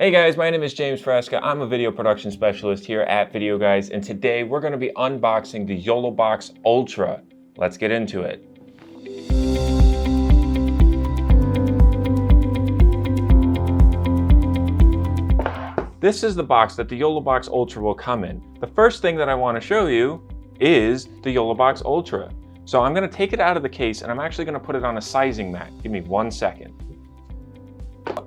Hey guys, my name is James Fresca. I'm a video production specialist here at Videoguys, and today we're going to be unboxing the YoloBox Ultra. Let's get into it. This is the box that the YoloBox Ultra will come in. The first thing that I want to show you is the YoloBox Ultra. So I'm going to take it out of the case and I'm actually going to put it on a sizing mat. Give me 1 second.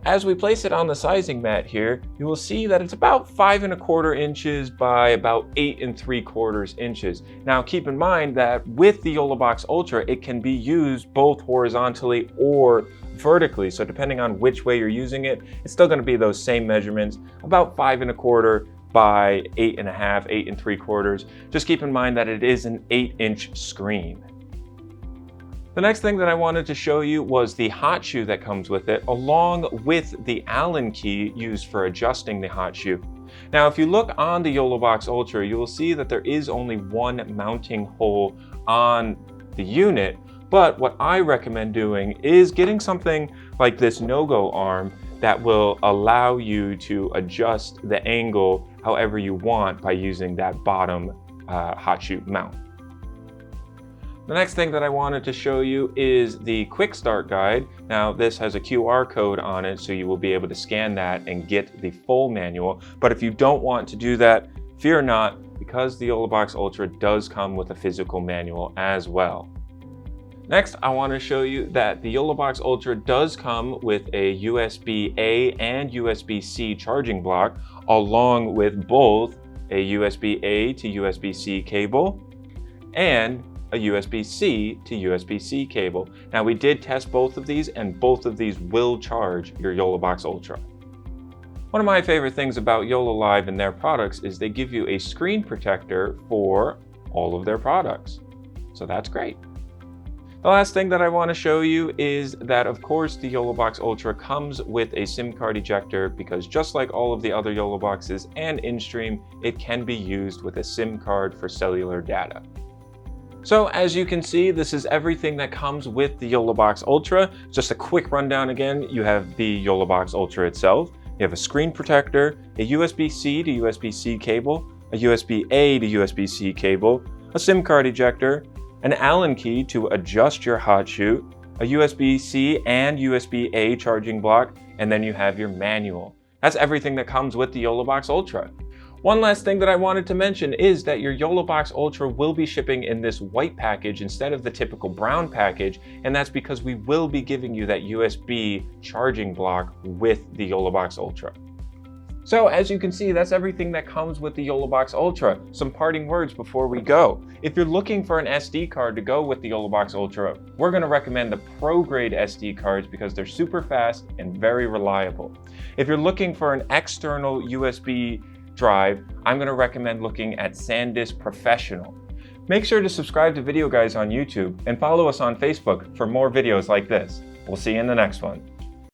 As we place it on the sizing mat here, you will see that it's about 5 1/4 inches by about 8 3/4 inches. Now keep in mind that with the YoloBox Ultra, it can be used both horizontally or vertically. So depending on which way you're using it, it's still going to be those same measurements, about 5 1/4 by 8 1/2, 8 3/4. Just keep in mind that it is an 8-inch screen. The next thing that I wanted to show you was the hot shoe that comes with it, along with the Allen key used for adjusting the hot shoe. Now, if you look on the YoloBox Ultra, you will see that there is only one mounting hole on the unit, but what I recommend doing is getting something like this no-go arm that will allow you to adjust the angle however you want by using that bottom hot shoe mount. The next thing that I wanted to show you is the quick start guide. Now this has a QR code on it, so you will be able to scan that and get the full manual. But if you don't want to do that, fear not, because the YoloBox Ultra does come with a physical manual as well. Next, I want to show you that the YoloBox Ultra does come with a USB-A and USB-C charging block, along with both a USB-A to USB-C cable and a USB-C to USB-C cable. Now we did test both of these, and both of these will charge your YoloBox Ultra. One of my favorite things about YoloLiv and their products is they give you a screen protector for all of their products. So that's great. The last thing that I want to show you is that, of course, the YoloBox Ultra comes with a SIM card ejector, because just like all of the other YoloBoxes and InStream, it can be used with a SIM card for cellular data. So as you can see, this is everything that comes with the YoloBox Ultra. Just a quick rundown again, you have the YoloBox Ultra itself, you have a screen protector, a USB-C to USB-C cable, a USB-A to USB-C cable, a SIM card ejector, an Allen key to adjust your hot shoe, a USB-C and USB-A charging block, and then you have your manual. That's everything that comes with the YoloBox Ultra. One last thing that I wanted to mention is that your YoloBox Ultra will be shipping in this white package instead of the typical brown package, and that's because we will be giving you that USB charging block with the YoloBox Ultra. So as you can see, that's everything that comes with the YoloBox Ultra. Some parting words before we go. If you're looking for an SD card to go with the YoloBox Ultra, we're going to recommend the Pro grade SD cards because they're super fast and very reliable. If you're looking for an external USB drive, I'm going to recommend looking at SanDisk Professional. Make sure to subscribe to Videoguys on YouTube and follow us on Facebook for more videos like this. We'll see you in the next one.